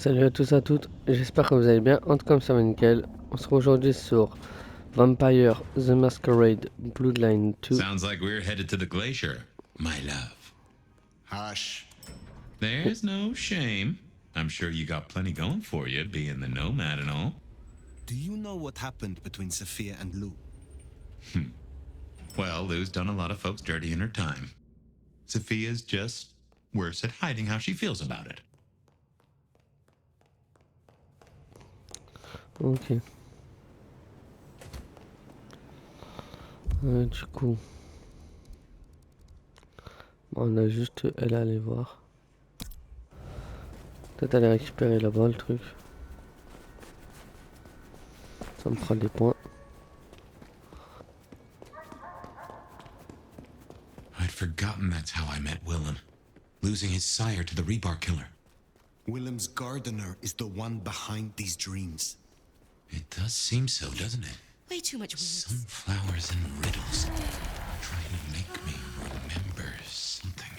Salut à tous et à toutes, j'espère que vous allez bien, en tout cas ça va nickel. On se retrouve aujourd'hui sur Vampire the Masquerade Bloodline 2. Sounds like we're headed to the glacier, my love. Hush. There's no shame. I'm sure you got plenty going for you, being the nomad and all. Do you know what happened between Sophia and Lou? Well, Lou's done a lot of folks dirty in her time. Sophia's just worse at hiding how she feels about it. Ok. Du coup, on a juste elle à aller voir. Peut-être aller récupérer là-bas le truc. Ça me fera des points. I'd forgotten that's how I met Willem. Losing his sire to the rebar killer. Willem's gardener is the one behind these dreams. It does seem so, doesn't it? Way too much words. Sunflowers and riddles. Trying to make me remember something.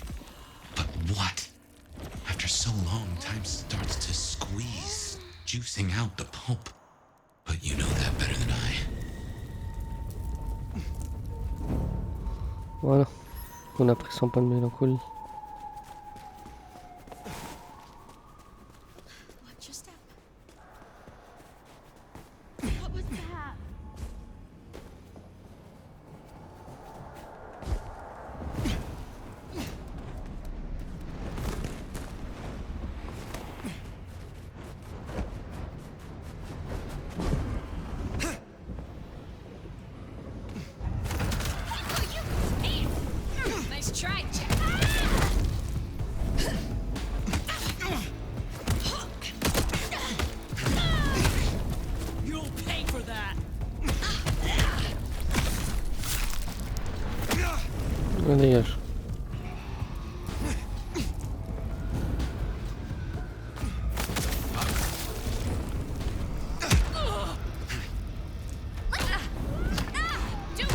But what? After so long, time starts to squeeze, juicing out the pulp. But you know that better than I. Voilà, on a pris son pas de mélancolie. Watch your step. What was that? Nice try, Jack. You'll pay for that. On dégage. Dude.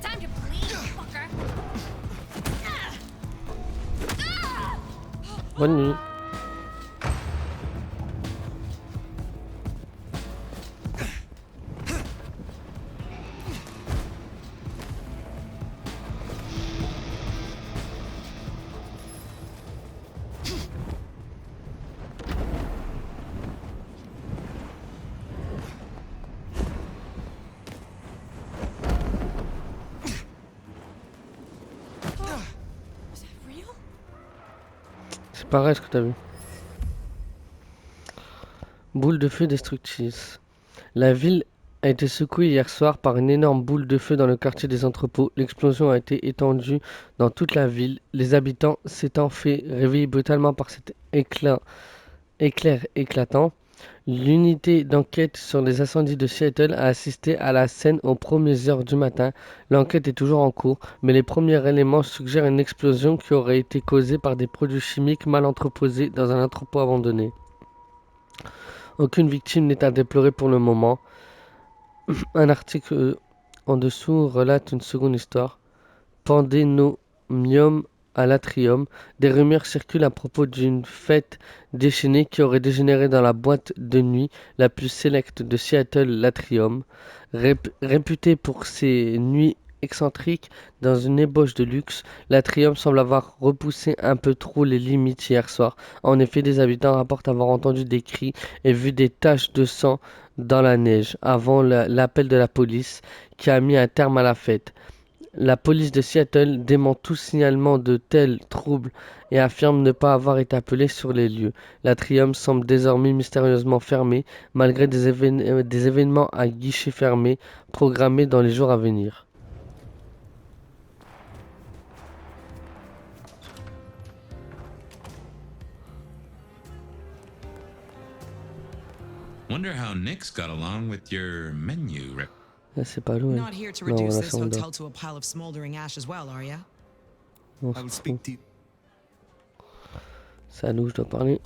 Time to bleed, fucker. Bonne nuit. Is that real? C'est pareil ce que t'as vu. Boule de feu destructrice. La ville a été secouée hier soir par une énorme boule de feu dans le quartier des entrepôts. L'explosion a été étendue dans toute la ville. Les habitants s'étant fait réveiller brutalement par cet éclair éclatant. L'unité d'enquête sur les incendies de Seattle a assisté à la scène aux premières heures du matin. L'enquête est toujours en cours, mais les premiers éléments suggèrent une explosion qui aurait été causée par des produits chimiques mal entreposés dans un entrepôt abandonné. Aucune victime n'est à déplorer pour le moment. Un article en dessous relate une seconde histoire. Pandénomium à l'Atrium. Des rumeurs circulent à propos d'une fête déchaînée qui aurait dégénéré dans la boîte de nuit la plus sélecte de Seattle, l'Atrium. Réputée pour ses nuits excentriques dans une ébauche de luxe, l'Atrium semble avoir repoussé un peu trop les limites hier soir. En effet, des habitants rapportent avoir entendu des cris et vu des taches de sang dans la neige avant l'appel de la police qui a mis un terme à la fête. La police de Seattle dément tout signalement de tels troubles et affirme ne pas avoir été appelée sur les lieux. L'Atrium semble désormais mystérieusement fermé malgré des événements à guichet fermé programmés dans les jours à venir. Wonder how Nick's got along with your menu. Là, c'est pas loin. Not here to Non, reduce là, this ça, on dort. hotel to a pile of smoldering ash as well, are ya? On I will se speak fout. to you. C'est à nous que je dois parler.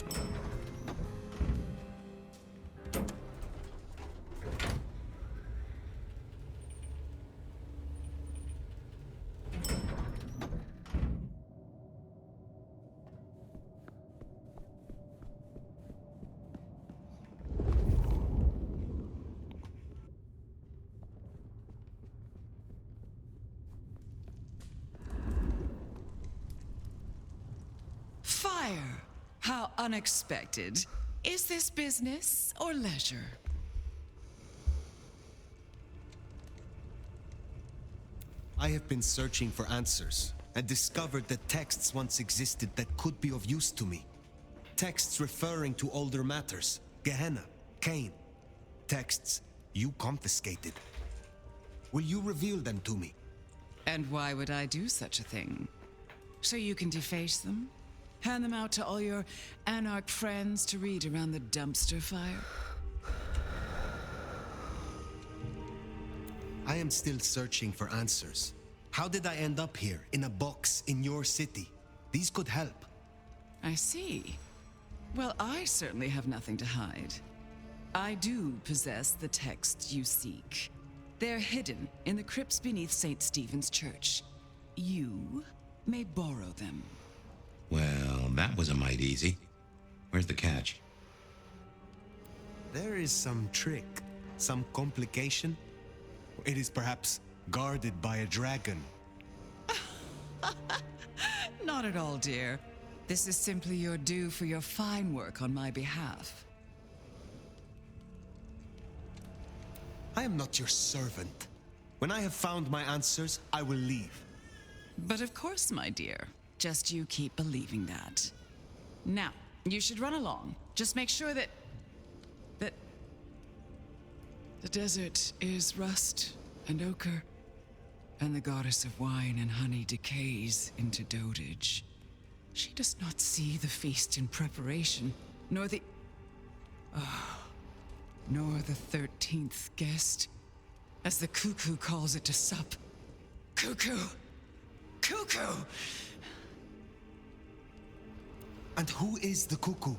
unexpected. Is this business or leisure? I have been searching for answers and discovered that texts once existed that could be of use to me. Texts referring to older matters, Gehenna, Cain. Texts you confiscated. Will you reveal them to me? And why would I do such a thing? So you can deface them? Hand them out to all your anarch friends to read around the dumpster fire? I am still searching for answers. How did I end up here, in a box in your city? These could help. I see. Well, I certainly have nothing to hide. I do possess the texts you seek. They're hidden in the crypts beneath St. Stephen's Church. You may borrow them. Well, that was a mite easy. Where's the catch? There is some trick, some complication. It is perhaps guarded by a dragon. Not at all, dear. This is simply your due for your fine work on my behalf. I am not your servant. When I have found my answers, I will leave. But of course, my dear. Just you keep believing that. Now, you should run along. Just make sure that the desert is rust and ochre, and the goddess of wine and honey decays into dotage. She does not see the feast in preparation, nor the 13th guest, as the cuckoo calls it to sup. Cuckoo! Cuckoo! And who is the cuckoo?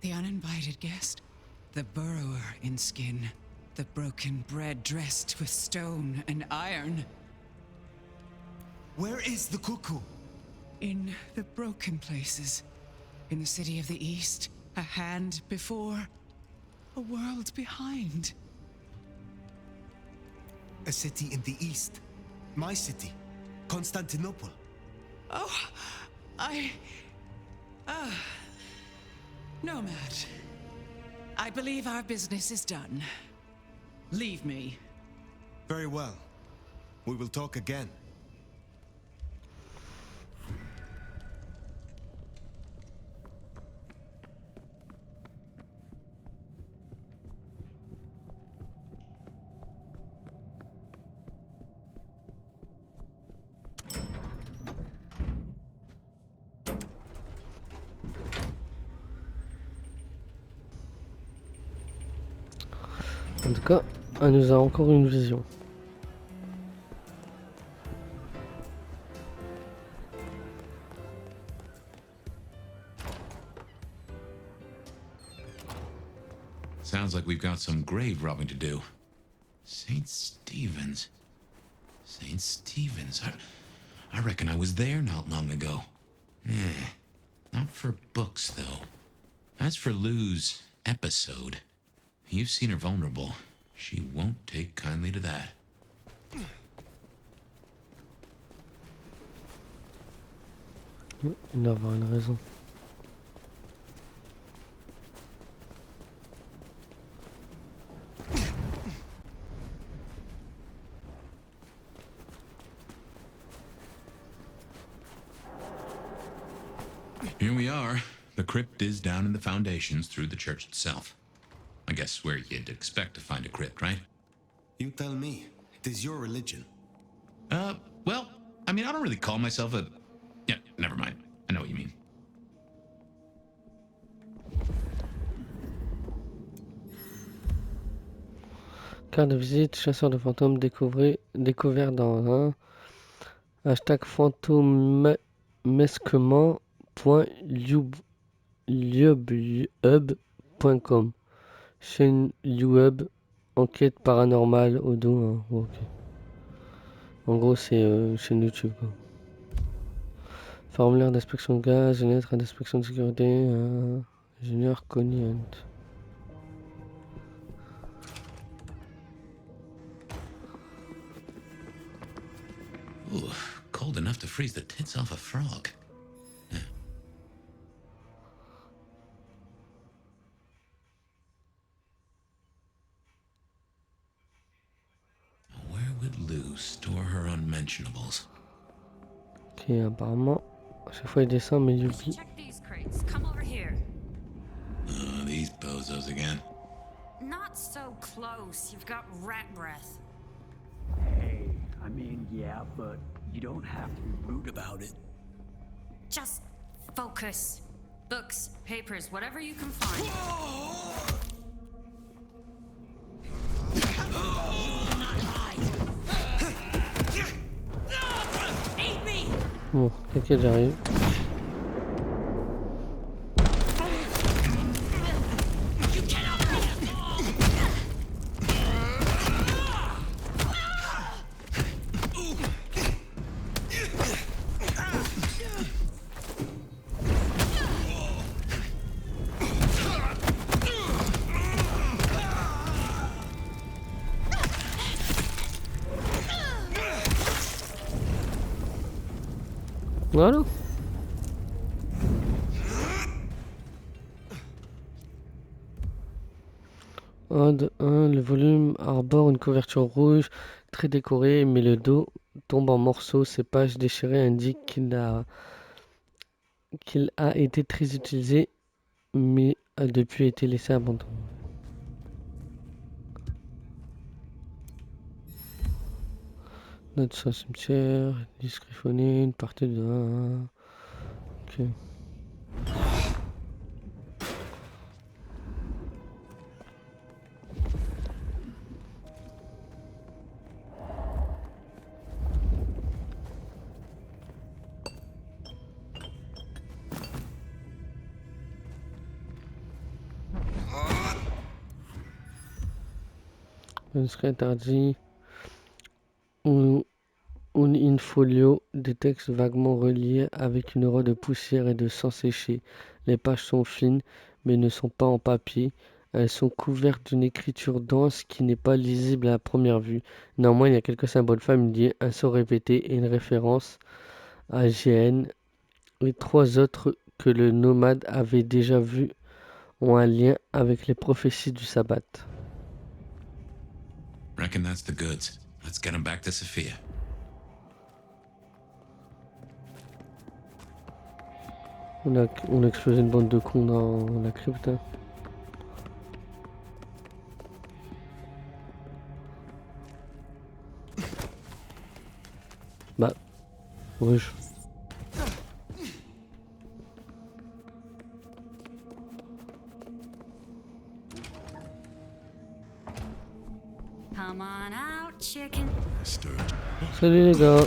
The uninvited guest, the burrower in skin, the broken bread dressed with stone and iron. Where is the cuckoo? In the broken places, in the city of the East, a hand before, a world behind. A city in the East. My city. Constantinople. Oh, Nomad. I believe our business is done. Leave me. Very well. We will talk again. En tout cas, elle nous a encore une vision. Sounds like we've got some grave robbing to do. St. Stephen's. St. Stephen's. I reckon I was there not long ago. Not for books, though. As for Lou's episode, you've seen her vulnerable. She won't take kindly to that. Il doit avoir une raison. Here we are. The crypt is down in the foundations through the church itself. I guess where you'd expect to find a crypt, right? You tell me. It is your religion. Well, I mean, I don't really call myself a... Yeah, never mind. I know what you mean. Carte de visite, chasseur de fantômes découvert dans un hashtag fantomesquement.liubhub.com. Chaîne YouHub, enquête paranormale au dos. Hein. Oh, ok. En gros, c'est chaîne YouTube. Quoi. Formulaire d'inspection de gaz, une lettre d'inspection de sécurité, ingénieur Connie Hunt. Ooh, cold enough to freeze the tits off a frog. store her unmentionables. Ok, apparemment, à chaque fois il descend, mais il We should oublie. check these crates. Come over here. These bozos again. Not so close. You've got rat breath. Hey, I mean, yeah, but you don't have to be rude about it. Just focus. Books, papers, whatever you can find. Eat me! Bon, t'inquiète, j'arrive. Voilà. Le volume arbore une couverture rouge très décorée, mais le dos tombe en morceaux. Ces pages déchirées indiquent qu'il a été très utilisé, mais a depuis été laissé abandonné. Note sur le cimetière, disque griffonné, une partie de... Ok. Manuscrit interdit. Un in folio, des textes vaguement reliés avec une aura de poussière et de sang séché. Les pages sont fines, mais ne sont pas en papier. Elles sont couvertes d'une écriture dense qui n'est pas lisible à la première vue. Néanmoins, il y a quelques symboles familiers, un son répété et une référence à GN. Les trois autres que le nomade avait déjà vus ont un lien avec les prophéties du sabbat. Reckon that's the goods. Let's get them back to Sophia. On a explosé une bande de cons dans la crypte. Hein. Bah, rouge. Come on out, chicken. Salut les gars.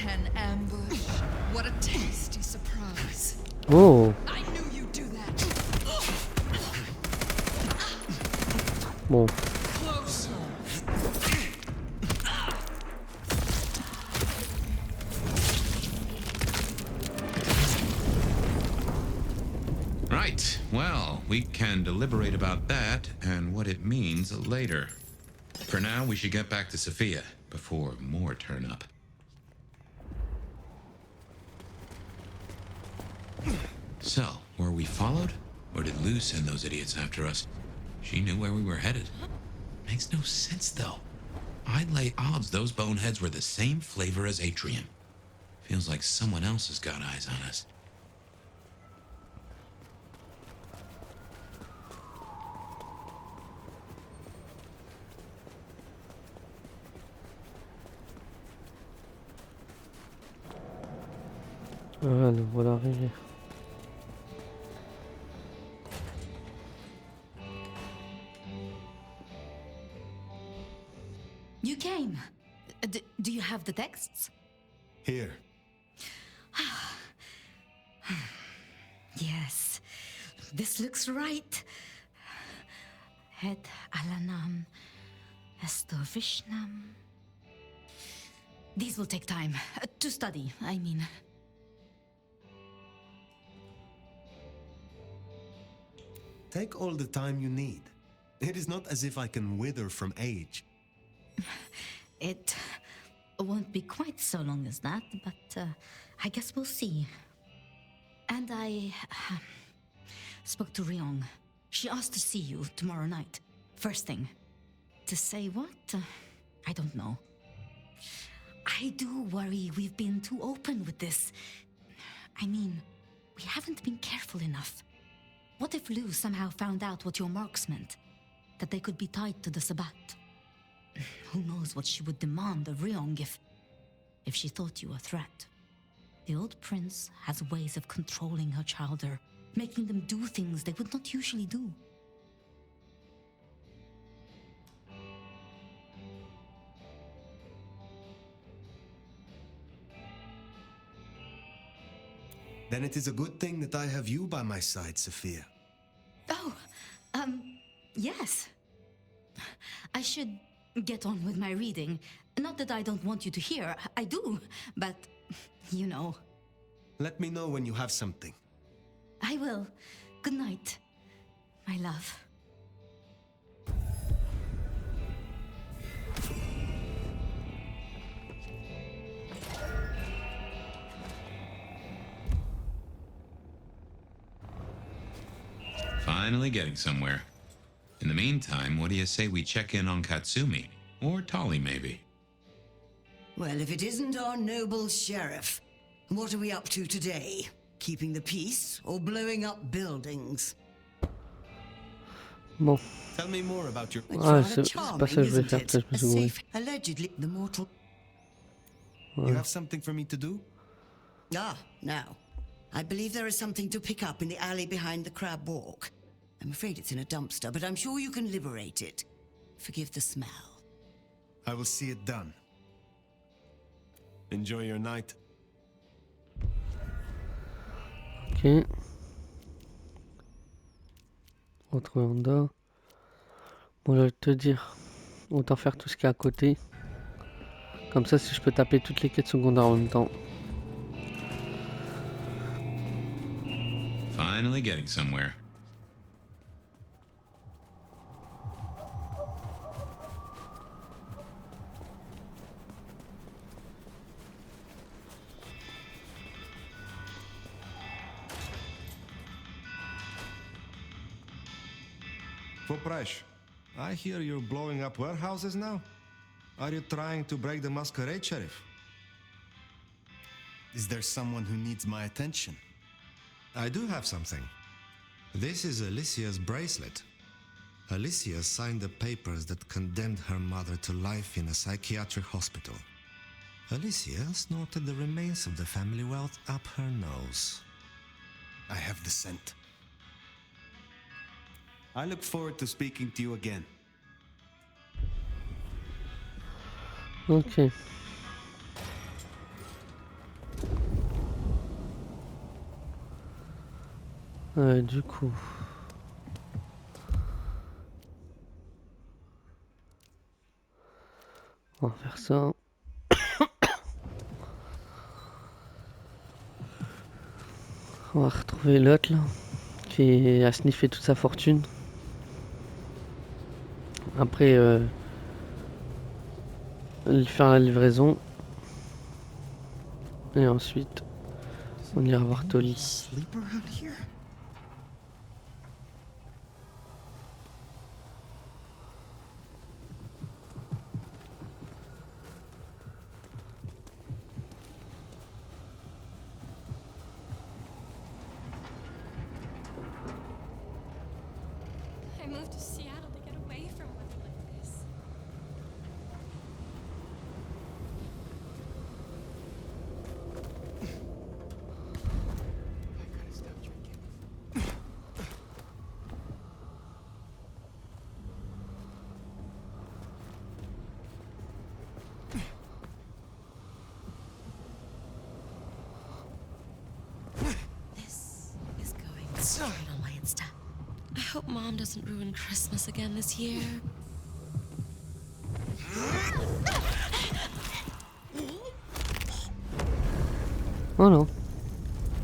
An ambush. What a tasty surprise. Oh, I knew you'd do that. bon. Closer. Right. Well, we can deliberate about that and what it means later. For now, we should get back to Sophia before more turn up. So, were we followed? Or did Lou send those idiots after us? She knew where we were headed. Makes no sense, though. I'd lay odds those boneheads were the same flavor as Atrium. Feels like someone else has got eyes on us. Ah, nous voilà arrivés. You came. Do you have the texts? Here. Yes. This looks right. et alanam estovishnam. These will take time to study, I mean. Take all the time you need. It is not as if I can wither from age. It won't be quite so long as that, but I guess we'll see. And I spoke to Ryong. She asked to see you tomorrow night, first thing. To say what? I don't know. I do worry we've been too open with this. I mean, we haven't been careful enough. What if Lu somehow found out what your marks meant? That they could be tied to the Sabbat? Who knows what she would demand of Ryong if she thought you a threat. The old prince has ways of controlling her childer, making them do things they would not usually do. Then it is a good thing that I have you by my side, Sophia. Oh, yes. I should get on with my reading. Not that I don't want you to hear, I do, but, you know. Let me know when you have something. I will. Good night, my love. Finally getting somewhere. In the meantime, what do you say we check in on Katsumi? Or Tali, maybe? Well, if it isn't our noble sheriff, what are we up to today? Keeping the peace or blowing up buildings? Bon. Tell me more about your... Ah, c'est pas ça que je vais faire, peut-être je me suis gouré. Allegedly, the mortal... You have something for me to do? Ah, now. I believe there is something to pick up in the alley behind the crab walk. I'm afraid it's in a dumpster, but I'm sure you can liberate it. Forgive the smell. I will see it done. Enjoy your night. Ok. Retrouver Honda. Bon, je vais te dire, autant faire tout ce qui est à côté. Comme ça, si je peux taper toutes les quêtes secondaires en même temps. Finally getting somewhere. Popresh, I hear you're blowing up warehouses now? Are you trying to break the Masquerade, Sheriff? Is there someone who needs my attention? I do have something. This is Alicia's bracelet. Alicia signed the papers that condemned her mother to life in a psychiatric hospital. Alicia snorted the remains of the family wealth up her nose. I have the scent. I look forward to speaking to you again. Ok. Du coup... On va faire ça. On va retrouver l'autre là, qui a sniffé toute sa fortune. Après, faire la livraison. Et ensuite, on ira voir Toli. I moved to Seattle to get away from weather like this. I gotta stop drinking. This is going straight on my Insta. I hope hope Mom doesn't ruin Christmas again this year. Oh non.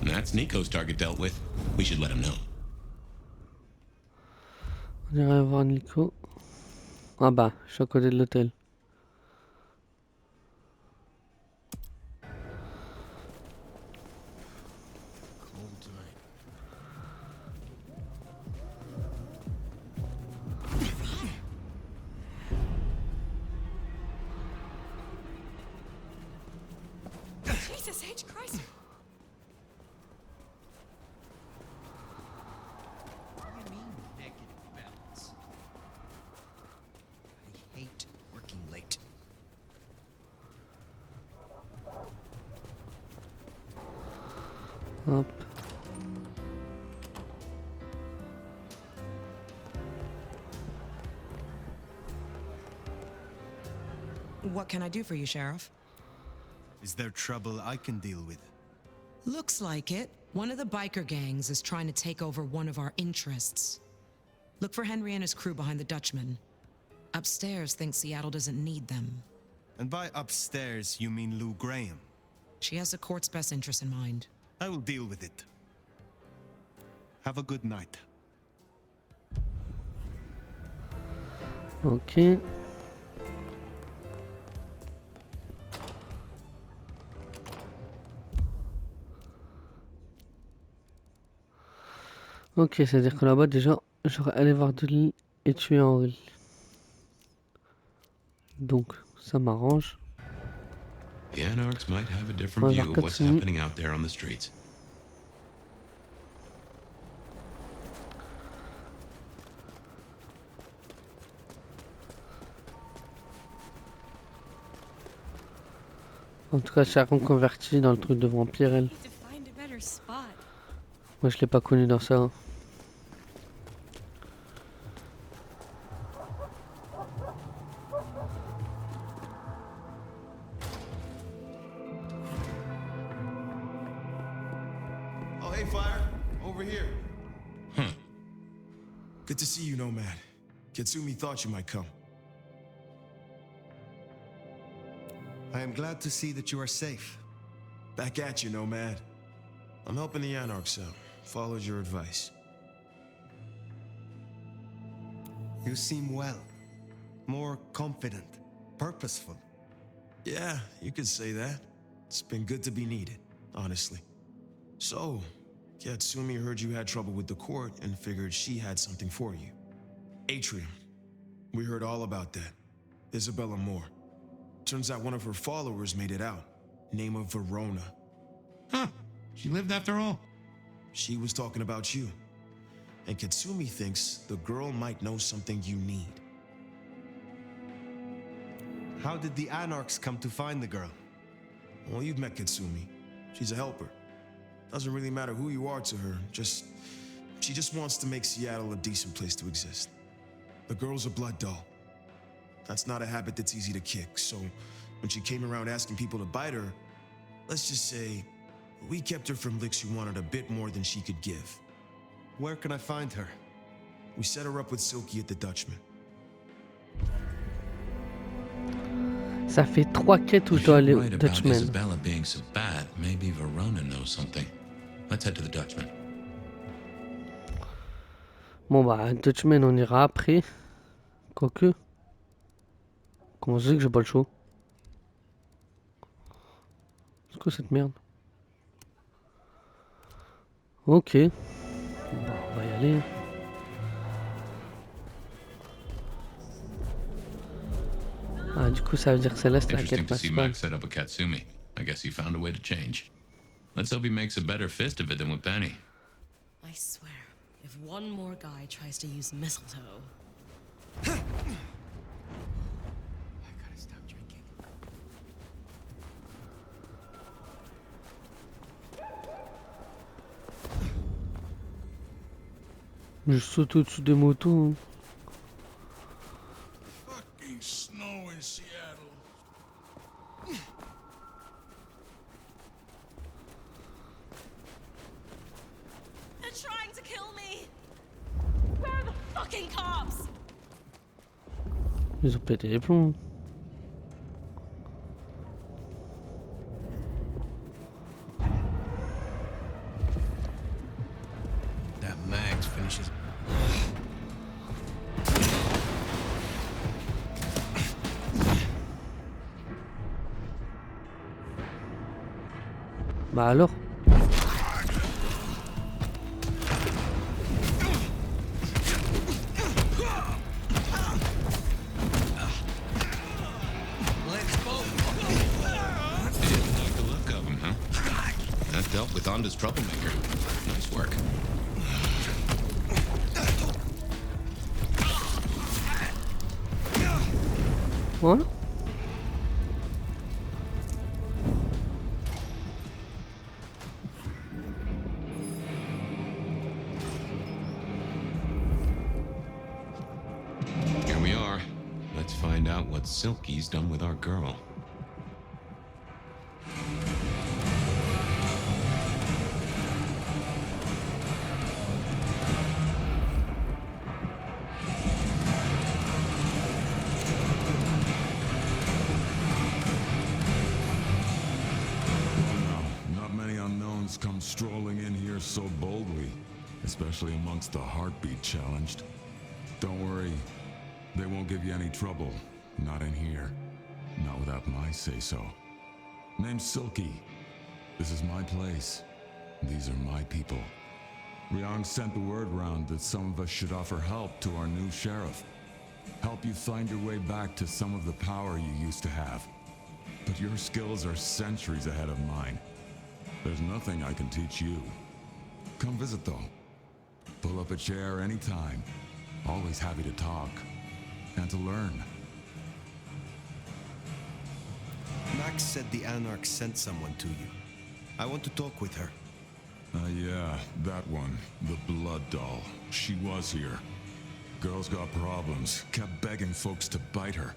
That's Nico's target dealt with. We should let him know. On irait voir Nico. Ah bah, je suis à côté de l'hôtel. Jesus H. Christ. What do you mean, negative balance? I hate working late. Hop. What can I do for you, Sheriff? Is there trouble I can deal with? Looks like it. One of the biker gangs is trying to take over one of our interests. Look for Henry and his crew behind the Dutchman. Upstairs thinks Seattle doesn't need them. And by upstairs, you mean Lou Graham? She has the court's best interest in mind. I will deal with it. Have a good night. Ok. Ok, c'est-à-dire que là-bas, déjà, j'aurais allé voir Dudley et tuer Henry. Donc, ça m'arrange. The Anarchs might have a different view of what's happening out there on the streets. En tout cas, je suis reconverti dans le truc de vampire, elle. Need to find a better spot. Moi, je l'ai pas connu dans ça. Hein. Oh, hey, Fire. Over here. Huh. Good to see you, Nomad. Katsumi thought you might come. I am glad to see that you are safe. Back at you, Nomad. I'm helping the Anarchs out. Followed your advice. You seem well. More confident. Purposeful. Yeah, you could say that. It's been good to be needed, honestly. So, Katsumi heard you had trouble with the court and figured she had something for you. Atrium. We heard all about that. Isabella Moore. Turns out one of her followers made it out. Name of Verona. Huh. She lived after all. She was talking about you. And Katsumi thinks the girl might know something you need. How did the Anarchs come to find the girl? Well, you've met Katsumi. She's a helper. Doesn't really matter who you are to her, she just wants to make Seattle a decent place to exist. The girl's a blood doll. That's not a habit that's easy to kick, so when she came around asking people to bite her, let's just say, we kept her from licks who wanted a bit more than she could give. Where can I find her? We set her up with Silky at the Dutchman. Ça fait 3 quêtes où je dois aller au Right about Dutchman. Isabella being so bad. Maybe Verona knows something. Let's head to the Dutchman. Bon bah, Dutchman on ira après. Quoique. Comment je sais que j'ai pas le choix? C'est quoi cette merde? Ok. Bon, on va y aller. Ah, du coup, ça veut dire que celle-là, c'est la Interesting quête to see principale. Max set up a Katsumi. I guess he found a way to change. Let's hope he makes a better fist of it than with Benny. I swear, if one more guy tries to use mistletoe... I gotta stop drinking. Je saute au-dessus des motos. Hein. Fucking snow in Seattle. They're trying to kill me. Where the fucking cops! Ils ont pété les plombs. That Max finishes. Bah alors? Dealt with Onda's troublemaker. Nice work. Voilà. Here we are. Let's find out what Silky's done with our girl. Come strolling in here so boldly, especially amongst the heartbeat challenged. Don't worry, they won't give you any trouble. Not in here. Not without my say-so. Name's Silky. This is my place. These are my people. Ryong sent the word round that some of us should offer help to our new sheriff. Help you find your way back to some of the power you used to have. But your skills are centuries ahead of mine. There's nothing I can teach you. Come visit though. Pull up a chair anytime. Always happy to talk. And to learn. Max said the Anarch sent someone to you. I want to talk with her. Yeah, that one. The blood doll. She was here. Girl's got problems. Kept begging folks to bite her.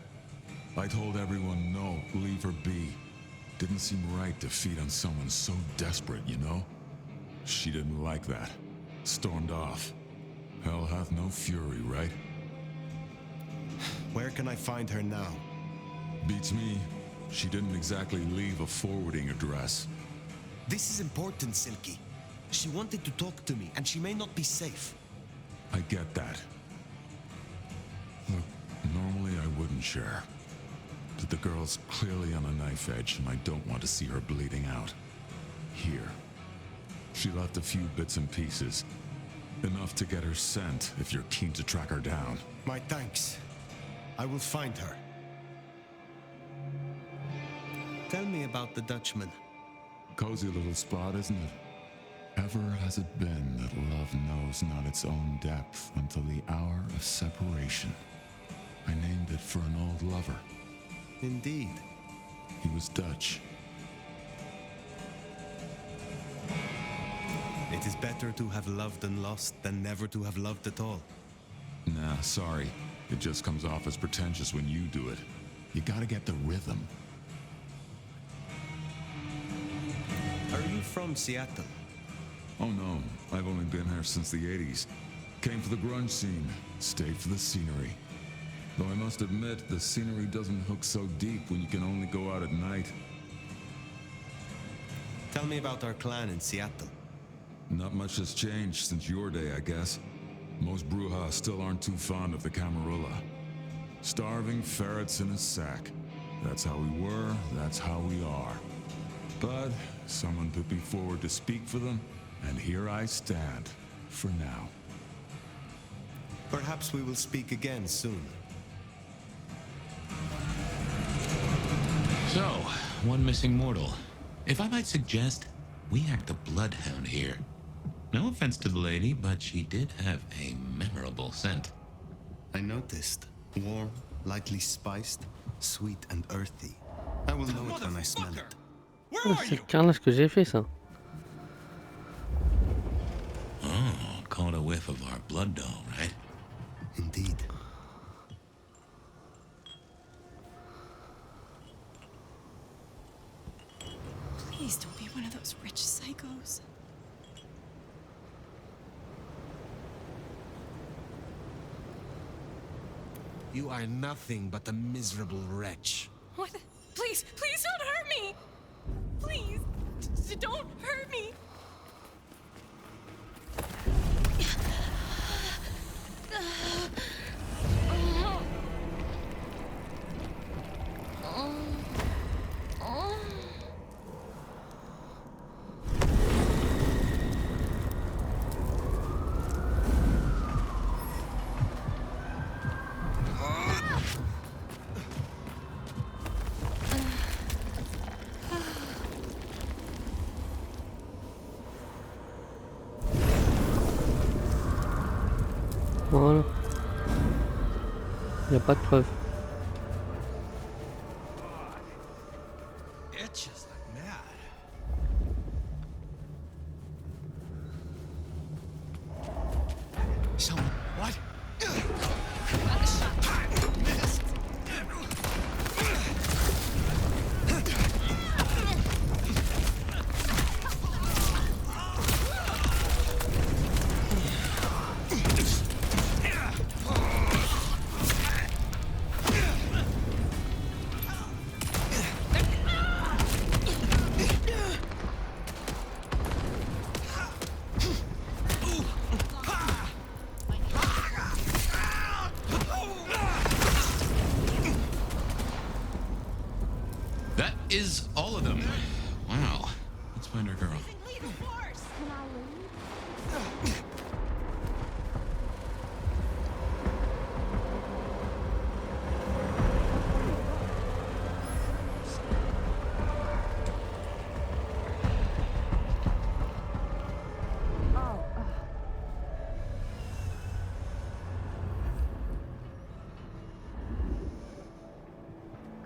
I told everyone no, leave her be. Didn't seem right to feed on someone so desperate, you know? She didn't like that. Stormed off. Hell hath no fury, right? Where can I find her now? Beats me. She didn't exactly leave a forwarding address. This is important, Silky. She wanted to talk to me, and she may not be safe. I get that. Look, normally I wouldn't share. But the girl's clearly on a knife edge, and I don't want to see her bleeding out. Here. She left a few bits and pieces. Enough to get her sent, if you're keen to track her down. My thanks. I will find her. Tell me about the Dutchman. Cozy little spot, isn't it? Ever has it been that love knows not its own depth until the hour of separation. I named it for an old lover. Indeed. He was Dutch. It is better to have loved and lost than never to have loved at all. Nah, sorry. It just comes off as pretentious when you do it. You gotta get the rhythm. Are you from Seattle? Oh no, I've only been here since the 80s. Came for the grunge scene, stayed for the scenery. Though I must admit, the scenery doesn't hook so deep when you can only go out at night. Tell me about our clan in Seattle. Not much has changed since your day, I guess. Most Bruja still aren't too fond of the Camarilla. Starving ferrets in a sack. That's how we were, that's how we are. But someone put me forward to speak for them, and here I stand, for now. Perhaps we will speak again soon. So, one missing mortal. If I might suggest, we act the bloodhound here. No offense to the lady, but she did have a memorable scent. I noticed. Warm, lightly spiced, sweet and earthy. I will know it when I smell it. C'est le carnage que j'ai fait, ça. Oh, caught a whiff of our blood doll, right? Indeed. Please don't be one of those rich psychos. You are nothing but a miserable wretch. What? Please, please don't hurt me! Please, don't hurt me! Voilà. Y a pas de preuve. Itches like mad. So, what? That is all of them. Wow. Let's find our girl.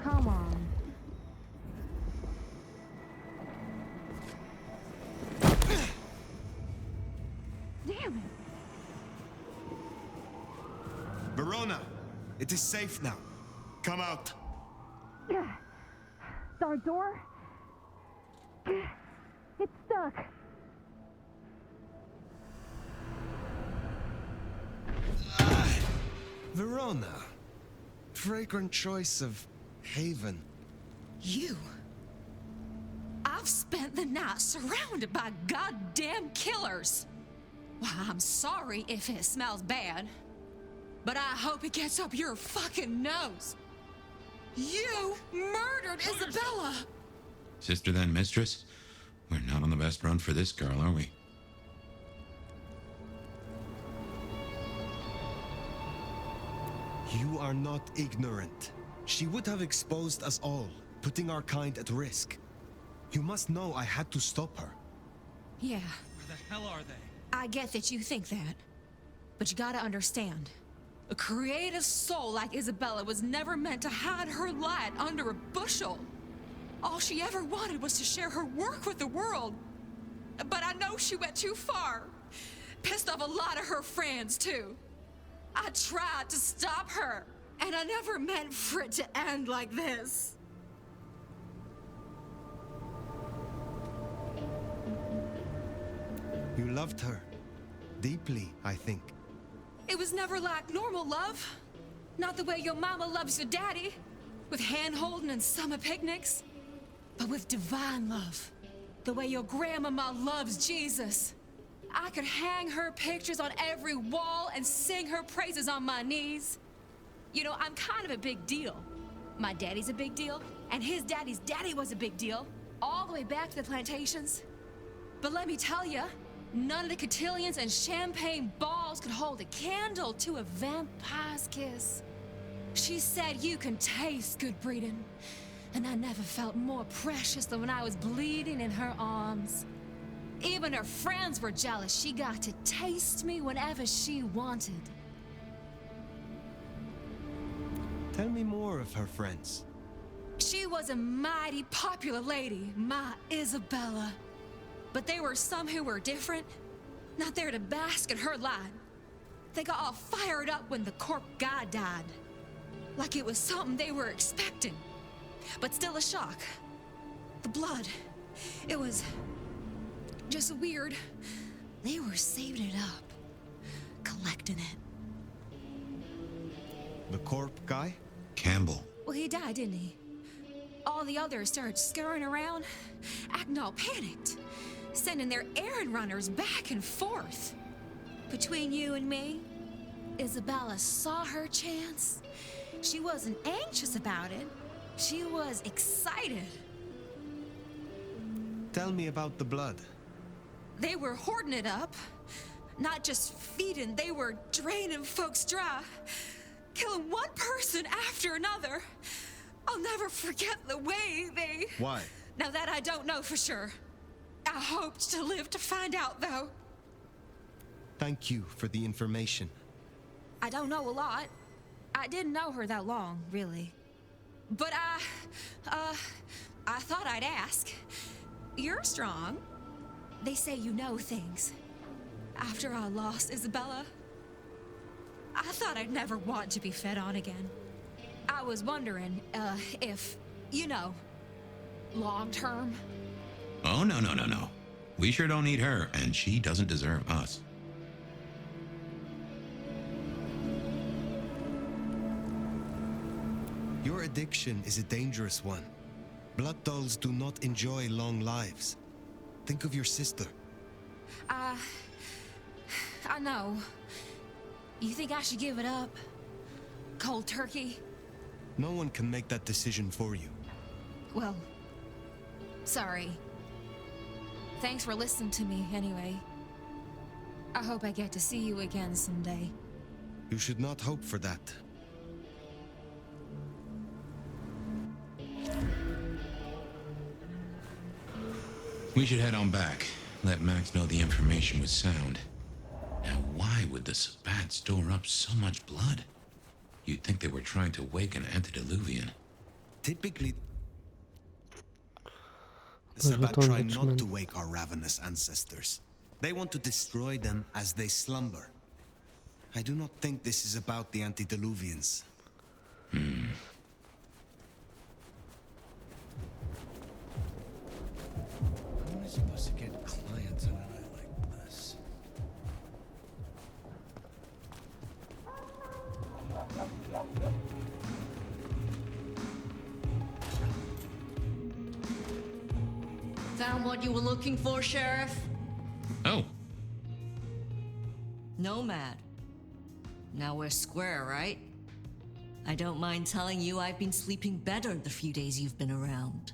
Come on. Damn it. Verona, it is safe now. Come out. Our door? It's stuck. Verona. Fragrant choice of haven. You? I've spent the night surrounded by goddamn killers. Well, I'm sorry if it smells bad, but I hope it gets up your fucking nose. You murdered Isabella! Sister then mistress? We're not on the best run for this girl, are we? You are not ignorant. She would have exposed us all, putting our kind at risk. You must know I had to stop her. Yeah, Where the hell are they? I get that you think that, but you gotta understand. A creative soul like Isabella was never meant to hide her light under a bushel. All she ever wanted was to share her work with the world. But I know she went too far. Pissed off a lot of her friends, too. I tried to stop her, and I never meant for it to end like this. You loved her. Deeply, I think. It was never like normal love. Not the way your mama loves your daddy, with hand-holding and summer picnics. But with divine love. The way your grandmama loves Jesus. I could hang her pictures on every wall and sing her praises on my knees. You know, I'm kind of a big deal. My daddy's a big deal, and his daddy's daddy was a big deal, all the way back to the plantations. But let me tell you, none of the cotillions and champagne balls could hold a candle to a vampire's kiss. She said you can taste good breeding, and I never felt more precious than when I was bleeding in her arms. Even her friends were jealous she got to taste me whenever she wanted. Tell me more of her friends. She was a mighty popular lady, my Isabella. But there were some who were different, not there to bask in her light. They got all fired up when the corp guy died. Like it was something they were expecting, but still a shock. The blood, it was just weird. They were saving it up, collecting it. The corp guy? Campbell. Well, he died, didn't he? All the others started scurrying around, acting all panicked, sending their errand runners back and forth. Between you and me, Isabella saw her chance. She wasn't anxious about it. She was excited. Tell me about the blood. They were hoarding it up. Not just feeding, they were draining folks dry. Killing one person after another. I'll never forget the way they... Why? Now that I don't know for sure. I hoped to live to find out, though. Thank you for the information. I don't know a lot. I didn't know her that long, really. But I thought I'd ask. You're strong. They say you know things. After I lost Isabella, I thought I'd never want to be fed on again. I was wondering, if, you know, long term. Oh, no. We sure don't need her, and she doesn't deserve us. Your addiction is a dangerous one. Blood dolls do not enjoy long lives. Think of your sister. I know. You think I should give it up? Cold turkey? No one can make that decision for you. Well, sorry. Thanks for listening to me, anyway. I hope I get to see you again someday. You should not hope for that. We should head on back. Let Max know the information was sound. Now, why would the Sabbat store up so much blood? You'd think they were trying to wake an antediluvian. Typically, the Sabbat try not to wake our ravenous ancestors. They want to destroy them as they slumber. I do not think this is about the antediluvians. Hmm. How am I supposed to get clients on a night like this? Found what you were looking for, Sheriff? Oh. Nomad. Now we're square, right? I don't mind telling you I've been sleeping better the few days you've been around.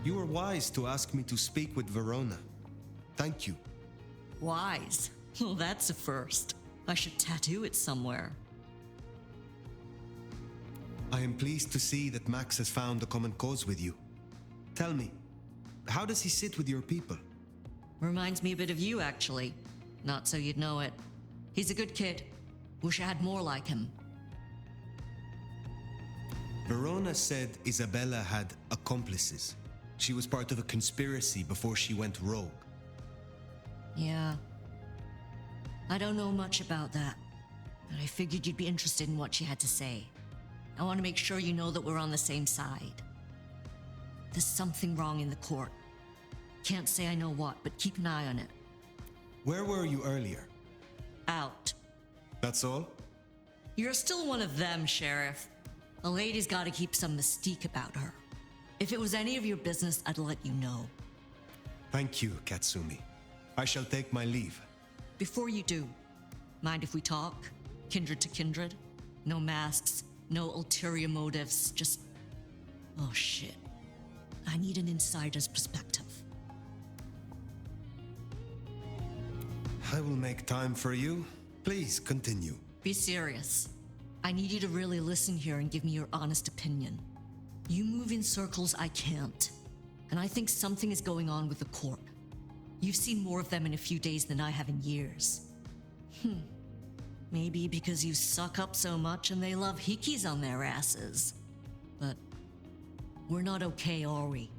You were wise to ask me to speak with Verona. Thank you. Wise? Well, that's a first. I should tattoo it somewhere. I am pleased to see that Max has found a common cause with you. Tell me, how does he sit with your people? Reminds me a bit of you, actually. Not so you'd know it. He's a good kid. Wish I had more like him. Verona said Isabella had accomplices. She was part of a conspiracy before she went rogue. Yeah. I don't know much about that, but I figured you'd be interested in what she had to say. I want to make sure you know that we're on the same side. There's something wrong in the court. Can't say I know what, but keep an eye on it. Where were you earlier? Out. That's all? You're still one of them, Sheriff. A lady's got to keep some mystique about her. If it was any of your business, I'd let you know. Thank you, Katsumi. I shall take my leave. Before you do, mind if we talk? Kindred to kindred? No masks, no ulterior motives, just... Oh shit. I need an insider's perspective. I will make time for you. Please continue. Be serious. I need you to really listen here and give me your honest opinion. You move in circles I can't, and I think something is going on with the court. You've seen more of them in a few days than I have in years. Maybe because you suck up so much and they love hikis on their asses. But we're not okay, are we?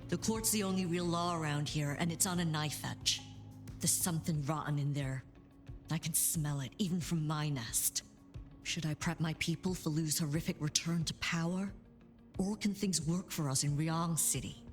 The court's the only real law around here, and it's on a knife edge. There's something rotten in there. I can smell it, even from my nest. Should I prep my people for Lu's horrific return to power? Or can things work for us in Ryong City?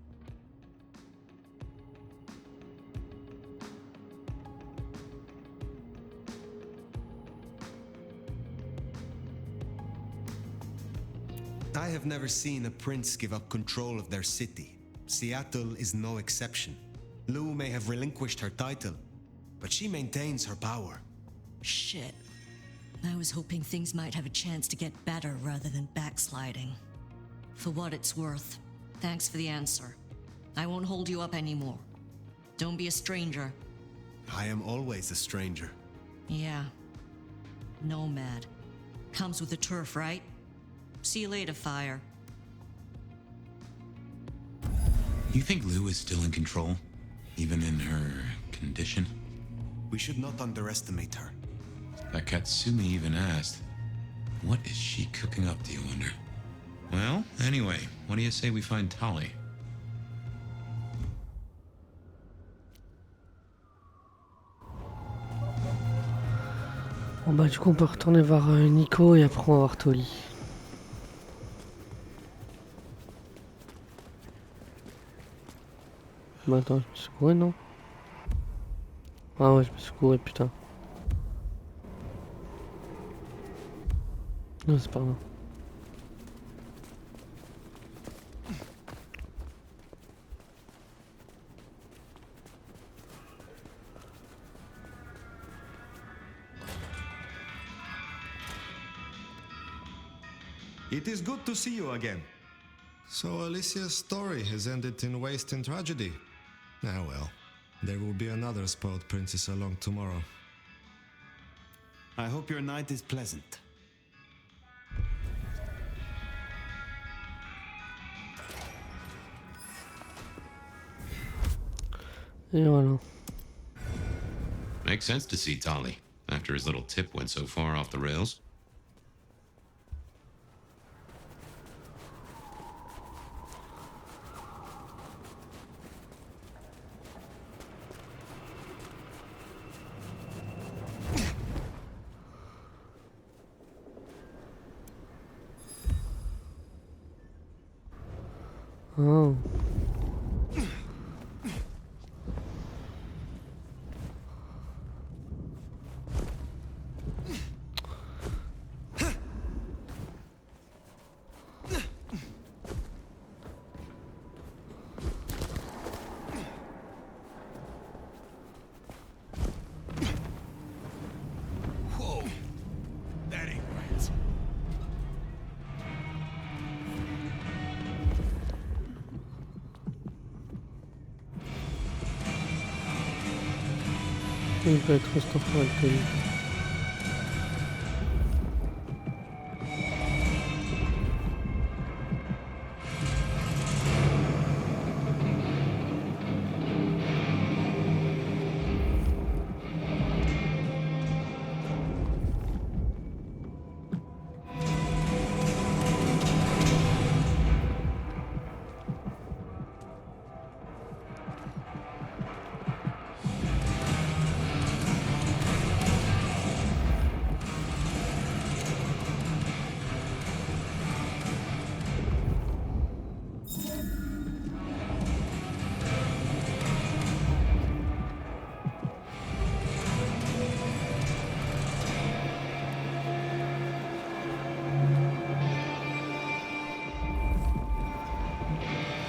I have never seen a prince give up control of their city. Seattle is no exception. Lou may have relinquished her title, but she maintains her power. Shit. I was hoping things might have a chance to get better rather than backsliding. For what it's worth, thanks for the answer. I won't hold you up anymore. Don't be a stranger. I am always a stranger. Yeah. Nomad. Comes with the turf, right? See you later, Fire. You think Lou is still in control? Even in her condition? We should not underestimate her. That Katsumi even asked, what is she cooking up, do you wonder? Well, anyway, what do you say we find Tali? Bon bah du coup on peut retourner voir Nico et après on va voir Tali. Bah attends, je me suis couru non? Ah ouais je me suis couru putain. Non c'est pas grave. It is good to see you again. So Alicia's story has ended in waste and tragedy. Ah well, there will be another spoiled princess along tomorrow. I hope your night is pleasant. Et voilà. Makes sense to see Tali, after his little tip went so far off the rails. Oh. Whoa, that ain't right. Il peut être Christopher Alcoli.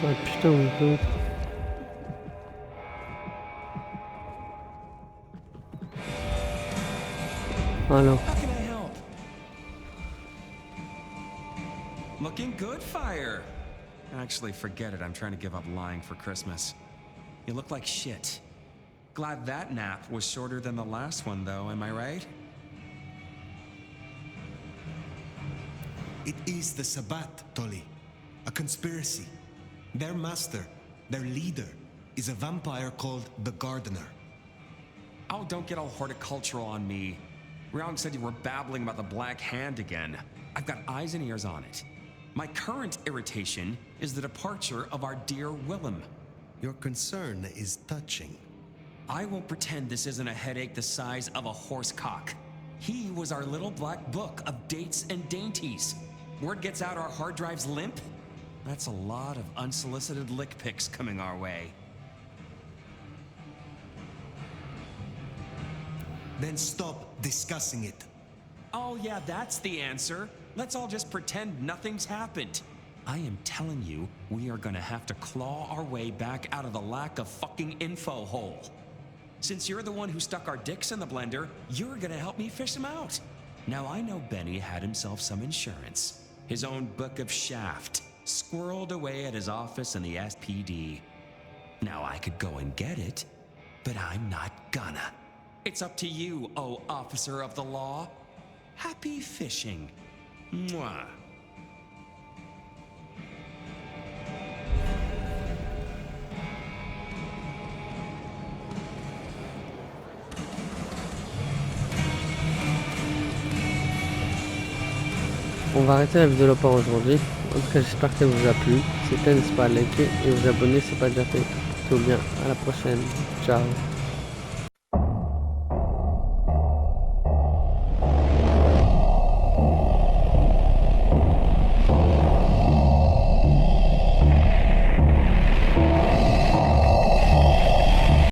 Ah putain, mon pote. Alors. How can I help? Looking good, Fire. Actually, forget it. I'm trying to give up lying for Christmas. You look like shit. Glad that nap was shorter than the last one, though, am I right? It is the Sabbat, Tolly. A conspiracy. Their master, their leader, is a vampire called the Gardener. Oh, don't get all horticultural on me. Ryong said you were babbling about the Black Hand again. I've got eyes and ears on it. My current irritation is the departure of our dear Willem. Your concern is touching. I won't pretend this isn't a headache the size of a horse cock. He was our little black book of dates and dainties. Word gets out our hard drives limp? That's a lot of unsolicited lick pics coming our way. Then stop discussing it. Oh yeah, that's the answer. Let's all just pretend nothing's happened. I am telling you, we are gonna have to claw our way back out of the lack of fucking info hole. Since you're the one who stuck our dicks in the blender, you're gonna help me fish them out. Now I know Benny had himself some insurance. His own book of Shaft, squirreled away at his office in the SPD. Now I could go and get it, but I'm not gonna. It's up to you, oh officer of the law. Happy fishing. Mwah. On va arrêter la vidéo là pour aujourd'hui. En tout cas, j'espère qu'elle vous a plu. Si c'est n'hésitez pas à liker et vous abonner si ce n'est pas déjà fait. Tout bien, à la prochaine. Ciao.